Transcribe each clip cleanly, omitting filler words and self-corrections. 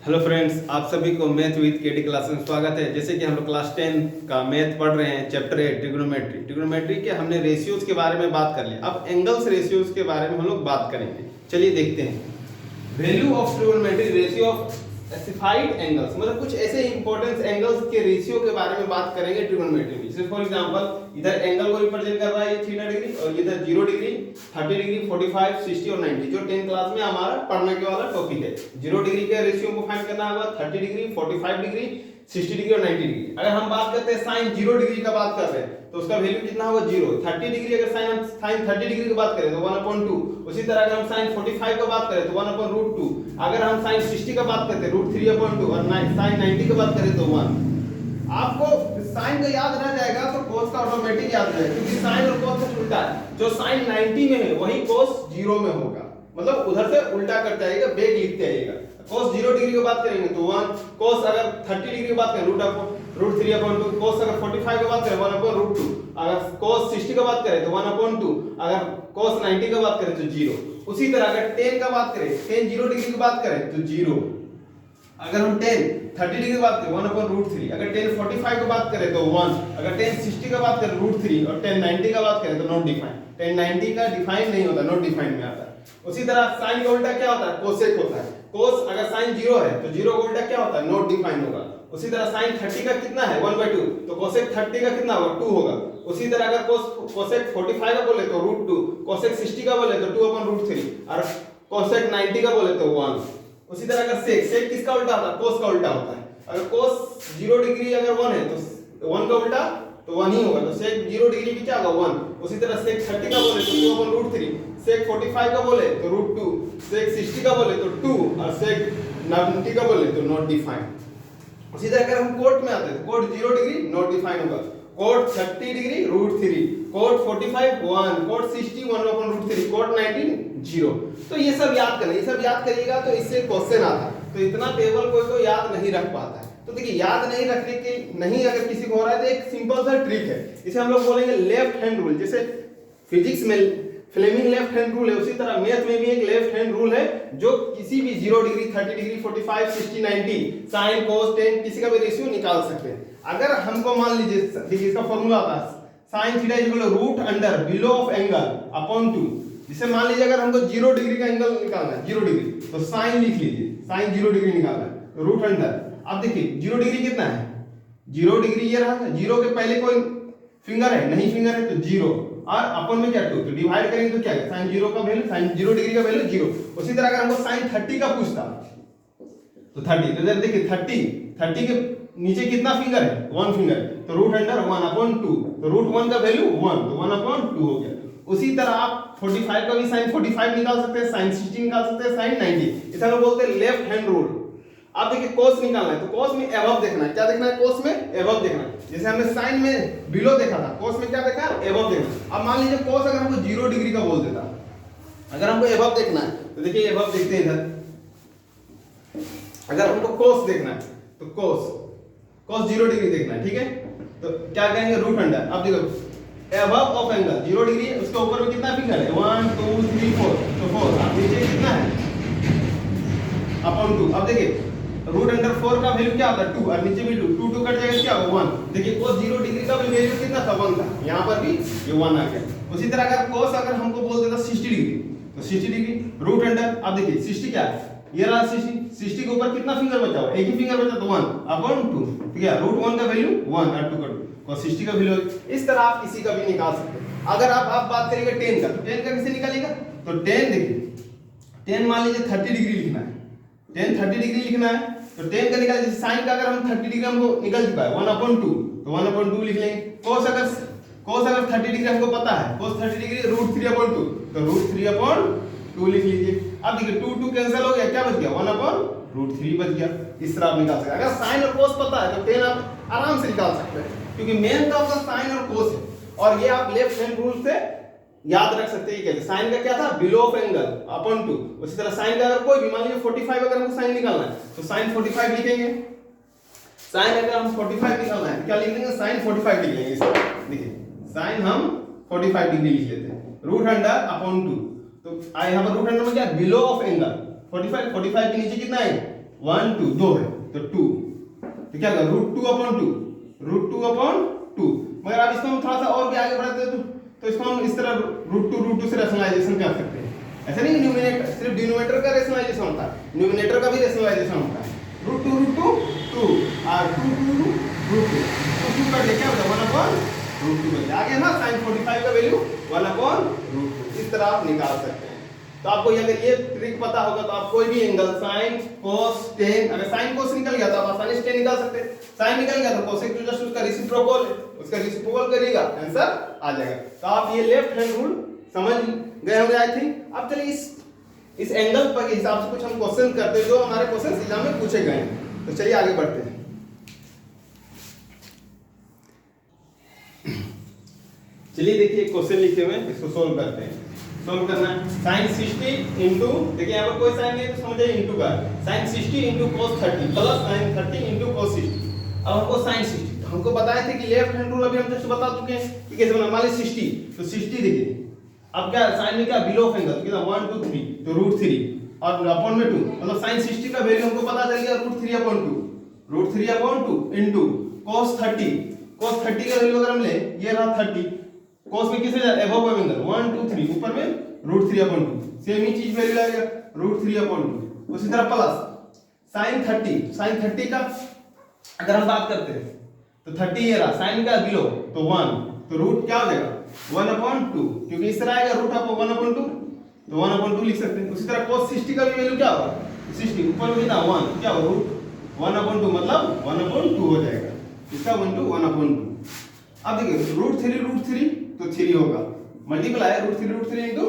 Hello friends, आप सभी को मैथ विद केडी क्लास में स्वागत है। जैसे कि हम लोग क्लास 10 का मैथ पढ़ रहे हैं, चैप्टर 8 ट्रिग्नोमेट्री के हमने रेशियोज के बारे में बात कर लिया। अब एंगल्स रेशियोज के बारे में हम लोग बात करेंगे। चलिए देखते हैं। Value of trigonometry, ratio of specified angles, मतलब कुछ ऐसे इंपॉर्टेंट एंगल्स के रेशियो के बारे में बात करेंगे ट्रिग्नोमेट्री में। जैसे फॉर एग्जांपल इधर एंगल को रिप्रेजेंट कर रहा है ये 3 डिग्री और इधर 0 डिग्री, 30 डिग्री, 45, 60 और 90, जो 10 क्लास में हमारा पढ़ने के वाला टॉपिक है। 0 डिग्री के रेशियो को फाइंड करना होगा, 30 डिग्री, 45 डिग्री, 60 डिग्री और 90 डिग्री। अगर हम बात करते हैं साइन 0 डिग्री का बात कर रहे हैं तो उसका वैल्यू कितना होगा 0। 30 डिग्री अगर साइन 30 डिग्री की बात करें तो 1/2। उसी तरह अगर हम साइन 45 का बात करें तो 1/√2। अगर हम साइन 60 का बात करते हैं √3/2 और साइन 90 की बात करें तो 1। आपको साइन का याद रह जाएगा तो cos का ऑटोमेटिक याद रहेगा, क्योंकि साइन और cos से उल्टा है। जो साइन 90 में है वही cos 0 में होगा, मतलब उधर से उल्टा करते आएगा, बेग लिखते आएगा। cos 0 डिग्री की बात करेंगे तो 1, cos अगर 30 डिग्री की बात करें √3/2, cos अगर 45 की बात करें 1/√2, अगर cos 60 की बात करें तो 1/2, अगर cos 90 की बात करें तो 0। उसी तरह अगर tan का बात करें, tan 0 डिग्री की बात करें तो 0। अगर हम tan 30 डिग्री की बात करें 1/√3, अगर tan 45 की बात करें तो 1, अगर tan 60 की बात करें √3 और tan 90 की बात करें तो नॉट डिफाइंड। tan 90 का डिफाइन नहीं होता, नॉट डिफाइंड में आता है। उसी तरह sin का उल्टा क्या होता है, कोसेक होता है। cos अगर sin 0 है तो 0 का उल्टा क्या होता है, नॉट डिफाइंड होगा। उसी तरह sin 30 का कितना है 1/2, तो cosec 30 का कितना होगा 2 होगा। उसी तरह अगर cosec 45 का बोले तो √2, cosec 60 का बोले तो 2/√3 और cosec 90 का बोले तो 1। उसी तरह अगर sec किसका उल्टा होता है, cos का उल्टा होता है। अगर cos 0 डिग्री अगर 1 है तो 1 का उल्टा तो 1 ही होगा, तो sec 0 डिग्री भी क्या होगा 1। उसी तरह sec 30 का बोले तो 2/√3, sec 45 का बोले तो √2, sec 60 का बोले तो 2 और sec 90 का बोले तो नॉट डिफाइंड। उसी तरह अगर हम कोट में आते हैं, कोट 0 डिग्री नॉट डिफाइंड होगा, cot 30 degree √3, cot 45 1, cot 60 1/√3, cot 90 0। तो ये सब याद करना, ये सब याद करिएगा तो इससे क्वेश्चन आता है। तो इतना टेबल कोई तो याद नहीं रख पाता है। तो देखिए, याद नहीं रखने के नहीं अगर किसी को हो रहा है तो एक सिंपल सा ट्रिक है, इसे हम लोग बोलेंगे लेफ्ट हैंड रूल। जैसे फिजिक्स में फ्लेमिंग लेफ्ट हैंड रूल है, उसी तरह मैथ में भी एक लेफ्ट हैंड रूल है, जो किसी भी 0 degree, 30 degree, 45, 60, 90, sine, cos, tan किसी का भी रेशियो निकाल सकते हैं। अगर हमको मान लीजिए, देखिए इसका फॉर्मूला आता है sin theta √under below of angle upon 2। जिसे मान लीजिए अगर हमको 0 डिग्री का एंगल निकालना है, 0 डिग्री, तो sin लिख लीजिए, sin 0 डिग्री निकालना है तो √अंडर। अब देखिए 0 डिग्री कितना है, 0 डिग्री ये रहा, 0 के पहले कोई फिंगर है नहीं, फिंगर है तो 0 और अपन में क्या 2, तो डिवाइड करेंगे तो क्या है sin 0 का वैल्यू, sin 0 डिग्री का वैल्यू 0। उसी तरह अगर हमको sin 30 का पूछता तो 30, तो इधर देखिए 30 के नीचे कितना फिंगर है, 1 फिंगर, तो √अंडर 1/2, तो √1 का वैल्यू 1, तो 1/2 हो गया। उसी तरह आप 45 का भी sin 45 निकाल सकते हैं, sin 60 निकाल सकते हैं, sin 90, इसे हम बोलते हैं लेफ्ट हैंड रूल। आप देखिए cos निकालना है तो cos में एबव देखना है, क्या देखना है, cos में एबव देखना है। जैसे हमने sin में बिलो देखा था, cos में क्या देखा, एबव देखना। अब मान लीजिए cos अगर हमको 0 डिग्री का बोल देता, अगर हमको एबव देखना है तो देखिए एबव देखते हैं इधर। अगर हमको cos देखना है तो cos 0 डिग्री देखना है, ठीक है, तो क्या कहेंगे √अंडर। अब देखो एबव ऑफ एंगल 0 डिग्री, उसके ऊपर में कितना फिंगर है 1 2 3 4, तो 4। अब नीचे कितना है अपॉन 2। अब देखिए √4 का वैल्यू क्या होता है 2 और नीचे भी 2 2 कट जाएगा क्या होगा 1। देखिए cos 0 डिग्री का भी वैल्यू कितना था 1 था, यहां पर भी ये 1 आ गया। उसी तरह अगर cos अगर हमको बोल देता 60 डिग्री तो 60 डिग्री √अंडर। अब देखिए 60 क्या है, ये रहा 60 के ऊपर कितना फिंगर बचा हुआ, एक ही फिंगर बचा तो 1/2, ठीक है, √1 का वैल्यू 1 और 2 का 2, cos 60 का वैल्यू। इस तरह आप किसी का भी निकाल सकते हैं। अगर आप बात करेंगे tan का, तो tan का कैसे निकालेगा, तो tan देखिए, tan मान लीजिए 30 डिग्री लिखना है, tan 30 डिग्री लिखना है तो tan का निकाल, जैसे sin का अगर हम 30 डिग्री हमको निकल चुका है 1/2, तो 1/2 लिख लेंगे। cos अगर 30 डिग्री हमको पता है, cos 30 डिग्री √3/2, तो √3/2 लिख लीजिए। अब देखिए 2 कैंसिल हो गया, क्या बच गया 1/√3 बच गया। इस तरह आप निकाल सकते हैं। अगर sin और cos पता है तो tan आप आराम से निकाल सकते हैं, क्योंकि मेन तो आपका sin और cos है। और ये आप लेफ्ट हैंड रूल से याद रख सकते हैं। कैसे, साइन का क्या था, बिलो ऑफ एंगल अपॉन 2। उसी तरह साइन का अगर कोई भी मान लीजिए 45 अगर हमको साइन निकालना है तो साइन 45 लिखेंगे। साइन अगर हम 45 निकालना है क्या लिख लेंगे, साइन 45 लिख लेंगे। देखिए साइन हम 45 डिग्री लिख लेते हैं, √अंडर अपॉन 2। तो यहाँ पर √अंडर में क्या, बिलो ऑफ एंगल 45 के नीचे कितना है 1 2 2 है तो 2, तो क्या होगा रूट 2 अपॉन 2, रूट 2 अपॉन 2। मगर अब इसको हम थोड़ा सा और भी आगे बढ़ाते हैं तो इसको हम इस तरह रूट 2 से रैशनलाइजेशन कर सकते हैं। ऐसा नहीं न्यूमरेटर सिर्फ डिनोमिनेटर का रैशनलाइजेशन होता है, न्यूमरेटर का भी रैशनलाइजेशन होता है। रूट 2 2 और 2 2 रूट 2 तो 2 का क्या होता है 1 अपॉन रूट 2 बन गया ना। sin 45 का वैल्यू 1 अपॉन रूट 2 इस तरह आप निकाल सकते हैं। तो आपको अगर ये ट्रिक पता होगा तो आप कोई भी एंगल sin cos tan, अगर sin cos निकल गया तो आप आसानी से tan निकाल सकते हैं, sin निकल गया तो cosec जस्ट उसका रेसिप्रोकल है, उसका रेसिप्रोकल करिएगा आंसर आ जाएगा। तो आप ये लेफ्ट हैंड रूल समझ गए होंगे आई थिंक। अब चलिए इस एंगल पर के हिसाब से कुछ हम क्वेश्चन करते हैं जो हमारे क्वेश्चन एग्जाम में पूछे गए हैं। तो चलिए आगे बढ़ते हैं। चलिए देखिए क्वेश्चन लिखे हुए हैं, इसको सोल्व करते हैं। सोल्व करना है sin 60 इंटू, देखिए यहाँ पर कोई साइन नहीं है तो समझिए इंटू का sin 60 into cos 30 plus sin 30 into cos 60। अब हमको sin 60 तो हमको बताए थे कि लेफ्ट हैंड रूल अभी हम जस्ट बता चुके हैं कि कैसे बना। मान लीजिए 60 तो 60 देखिए अब क्या साइन में क्या बिलो ऑफ एंगल कितना 1 2 3 तो रूट 3 और अपॉन में 2 मतलब sin 60 का वैल्यू हमको पता चल गया root 3 upon 2, root 3 upon 2 into cos 30, cos 30 का वैल्यू अगर हम ले ये रहा 30, cos में किससे जाए एबव एंगल 1 2 3 ऊपर में रूट 3 अपॉन 2 सेम ही चीज वैल्यू आएगा रूट 3 अपॉन 2। उसी तरह प्लस sin 30 का अगर हम बात करते हैं तो 30 ये रहा sin का बिलो तो 1 तो रूट क्या हो जाएगा 1 अपॉन 2 क्योंकि इस तरह आएगा रूट अपॉन 1 अपॉन 2 तो 1 अपॉन 2 लिख सकते हैं। उसी तरह cos 60 का भी वैल्यू क्या होगा 60 ऊपर में कितना 1 क्या होगा रूट 1 अपॉन 2 मतलब 1 अपॉन 2 हो जाएगा इसका 1 अपॉन 2। अब देखिए रूट 3 तो 3 होगा मल्टीप्लाई रूट 3 इनटू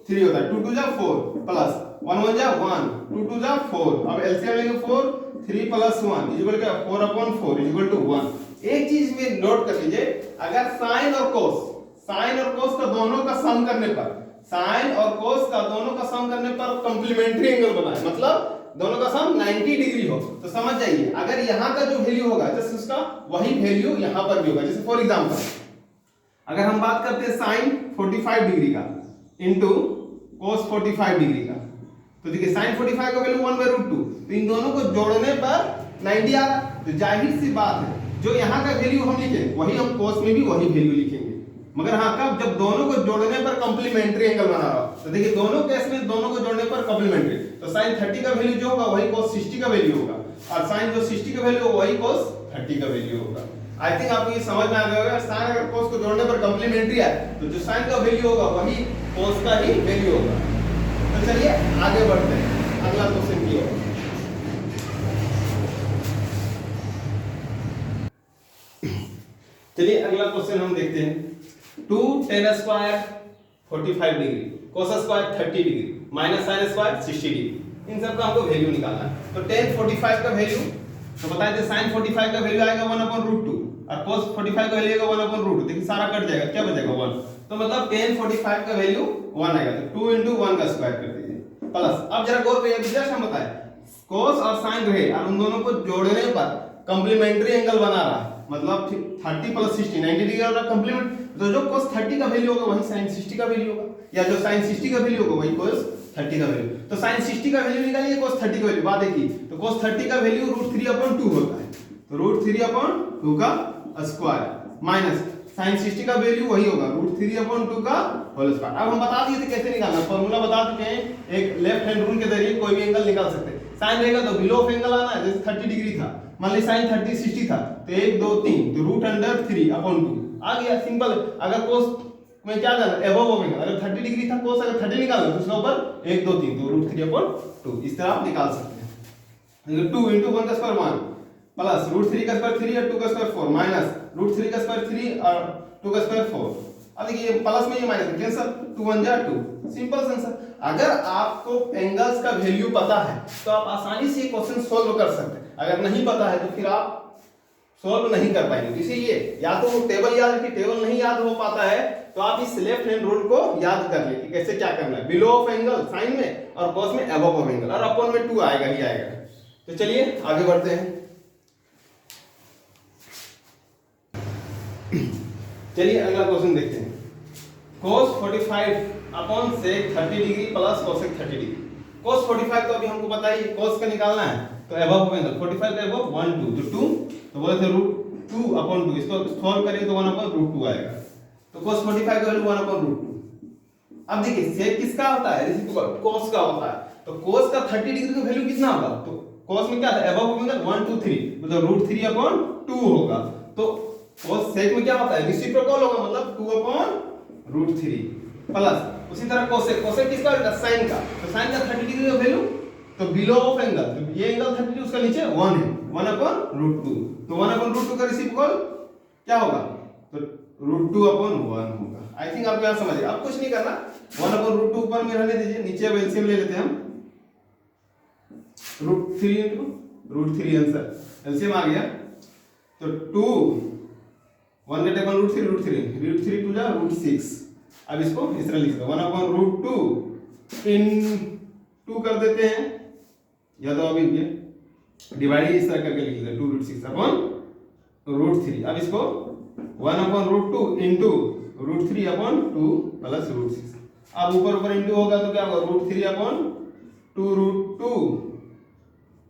3 होता है 2 2 जा 4 प्लस 1 1 जा 1 2 2 जा 4। अब एलसीएम लेंगे 4 3 प्लस 1 इक्वल क्या 4 अपॉन 4 इक्वल टू 1। एक चीज में नोट कर लीजिए अगर साइन और कोस का दोनों का सम करने पर साइन और कोस का दोनों का सम करने पर कंप्लीमेंट्री एंगल बना है मतलब दोनों का सम 90 डिग्री हो तो समझ जाइए अगर यहाँ का जो वैल्यू होगा जैसे उसका वही वैल्यू यहाँ पर भी होगा। जैसे फॉर एग्जांपल अगर हम बात करते हैं sin 45 डिग्री का इनटू cos 45 डिग्री का तो देखिए sin 45 का वैल्यू 1/√2 तो इन दोनों को जोड़ने पर 90 आ रहा तो जाहिर सी बात है जो यहाँ का वैल्यू हम लिखे वही हम cos में भी वही वैल्यू लिखेंगे। मगर हाँ कब जब दोनों को जोड़ने पर कंप्लीमेंट्री एंगल बना रहा हो तो देखिए दोनों केस में दोनों को जोड़ने पर कंप्लीमेंट्री तो sin 30 का वैल्यू जो होगा वही cos 60 का वैल्यू होगा और sin जो 60 का वैल्यू होगा वही cos 30 का वैल्यू होगा। आई थिंक आपको ये समझ में आ गया होगा sin अगर cos को जोड़ने पर कंप्लीमेंट्री है तो जो sin का वैल्यू होगा वही cos का ही वैल्यू होगा। तो चलिए आगे बढ़ते हैं अगला क्वेश्चन की ओर। चलिए अगला क्वेश्चन हम देखते हैं 2 tan square 45 degree cos square 30 degree minus sin square 60 degree in सब का हमको वैल्यू निकालना है। तो tan 45 का वैल्यू तो बताए थे sin 45 का वैल्यू आएगा 1/√2 और cos 45 का वैल्यू आएगा 1/√2 देखिए सारा कट जाएगा क्या बचेगा 1 तो मतलब tan 45 का वैल्यू 1 आएगा तो 2 * 1 का स्क्वायर कर दीजिए प्लस। अब जरा गौर करिए जस्ट हम बताएं cos और sin रहे और उन दोनों को जोड़ने पर कंप्लीमेंट्री एंगल बना रहा है मतलब 30 + 60 90 डिग्री का कंप्लीमेंट तो जो cos 30 का वैल्यू होगा वही sin 60 का वैल्यू होगा या जो sin 60 का वैल्यू होगा वही cos 30 का वैल्यू। तो sin 60 का वैल्यू निकालिए cos 30 का वैल्यू बात देखिए तो cos 30 का वैल्यू √3/2 होता है तो √3/2 का स्क्वायर माइनस sin 60 का वैल्यू वही होगा √3/2 का होल स्क्वायर। अब हम बता दिए थे कैसे निकालना फार्मूला बता चुके हैं एक लेफ्ट हैंड रूल के जरिए कोई भी एंगल निकाल सकते हैं। sin रहेगा तो बिलो ऑफ एंगल आना है जैसे 30 डिग्री था मान लीजिए sin 30 60 था तो 1 2 3 तो √3/2 आ गया सिंपल। अगर cos में क्या करना एबव ऑफ एंगल अगर 30 डिग्री था cos अगर 30 निकालना तो उसके ऊपर 1 2 3 तो √3/2 इस तरह आप निकाल सकते हैं। 2 * 1 का स्क्वायर 1 प्लस √3 का स्क्वायर 3 और 2 का स्क्वायर 4 माइनस √3 का स्क्वायर 3 और 2 का स्क्वायर 4। अब देखिए प्लस में ये माइनस कैंसिल 2 1 जा 2 सिंपल आंसर। अगर आपको एंगल्स का वैल्यू पता है तो आप आसानी से ये क्वेश्चन सॉल्व कर सकते हैं। अगर नहीं पता है तो फिर आप सॉल्व नहीं कर पाएंगे। इसीलिए या तो टेबल याद रखिए टेबल नहीं याद हो पाता है तो आप इस लेफ्ट हैंड रूल को याद कर ले कि कैसे क्या करना है बिलो ऑफ एंगल साइन में और cos में अबव ऑफ एंगल और अपॉन में 2 आएगा ही आएगा। तो चलिए आगे बढ़ते हैं। चलिए अगला क्वेश्चन देखते हैं cos 45 upon sec 30 degree plus cosec 30 degree cos 45 तो अभी हमको पता ही cos का निकालना है, तो above एंगल 45 का above 1 2 तो 2, तो बोले थे √2/2, इसको सॉल्व करेंगे तो 1/√2 आएगा, तो cos 45 का वैल्यू 1/√2। अब देखिए सेक किसका होता है, रेसिप्रोकल cos का होता है, तो cos का 30 डिग्री का वैल्यू कितना होगा, तो cos में क्या था above एंगल 1 2 3 मतलब √3/2 होगा, तो cos सेक में क्या होता है रेसिप्रोकल होगा मतलब 2/√3 प्लस उसी तरह कोसेक, कोसेक किसका होता है साइन का, तो साइन का 30 डिग्री का वैल्यू, तो बिलो ऑफ एंगल, तो ये एंगल 30 डिग्री उसका नीचे 1 है, 1/√2, तो 1/√2 का रेसिप्रोकल क्या होगा, तो √2/1 होगा। आई थिंक आपको यहां समझ गए, अब कुछ नहीं करना, 1/√2 ऊपर में रहने दीजिए, नीचे अब एलसीएम ले लेते हैं हम, √3 into √3 आंसर एलसीएम आ गया, तो 2 1 का टेबल √3 2 जा √6, अब इसको इस तरह लिख दो 1/√2 इन 2 कर देते हैं, या तो अभी ये डिवाइड इस तरह करके लिख देते 2√6/√3, अब इसको 1/√2 इनटू √3/2 प्लस √6, अब ऊपर इंटू होगा तो क्या होगा √3/2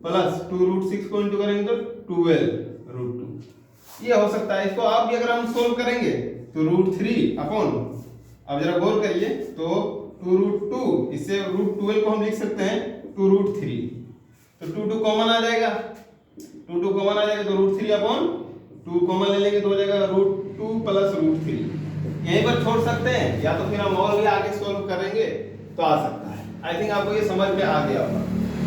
प्लस 2√6 को इंटू करेंगे तो 12√2, ये हो सकता है। इसको आप भी अगर हम सोल्व करेंगे तो √3 अब जरा गौर करिए, तो 2√2 इससे √12 को हम लिख सकते हैं 2√3, तो 2 कॉमन आ जाएगा, 2 कॉमन आ जाएगा तो √3/2 कॉमन ले लेंगे तो हो जाएगा √2 प्लस √3, यहीं पर छोड़ सकते हैं, या तो फिर हम और भी आगे सोल्व करेंगे तो आ सकता है। आई थिंक आपको ये समझ में आ गया होगा,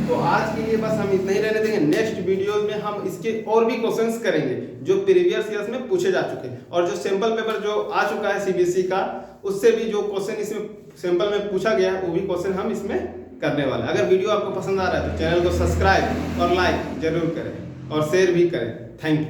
तो आज के लिए बस हम इतना ही रहने देंगे। नेक्स्ट वीडियो में हम इसके और भी क्वेश्चंस करेंगे जो प्रीवियस ईयर्स में पूछे जा चुके हैं, और जो सैंपल पेपर जो आ चुका है सीबीएसई का, उससे भी जो क्वेश्चन इसमें सैंपल में पूछा गया है वो भी क्वेश्चन हम इसमें करने वाले हैं। अगर वीडियो आपको पसंद आ रहा है तो चैनल को सब्सक्राइब और लाइक जरूर करें और शेयर भी करें। Thank you.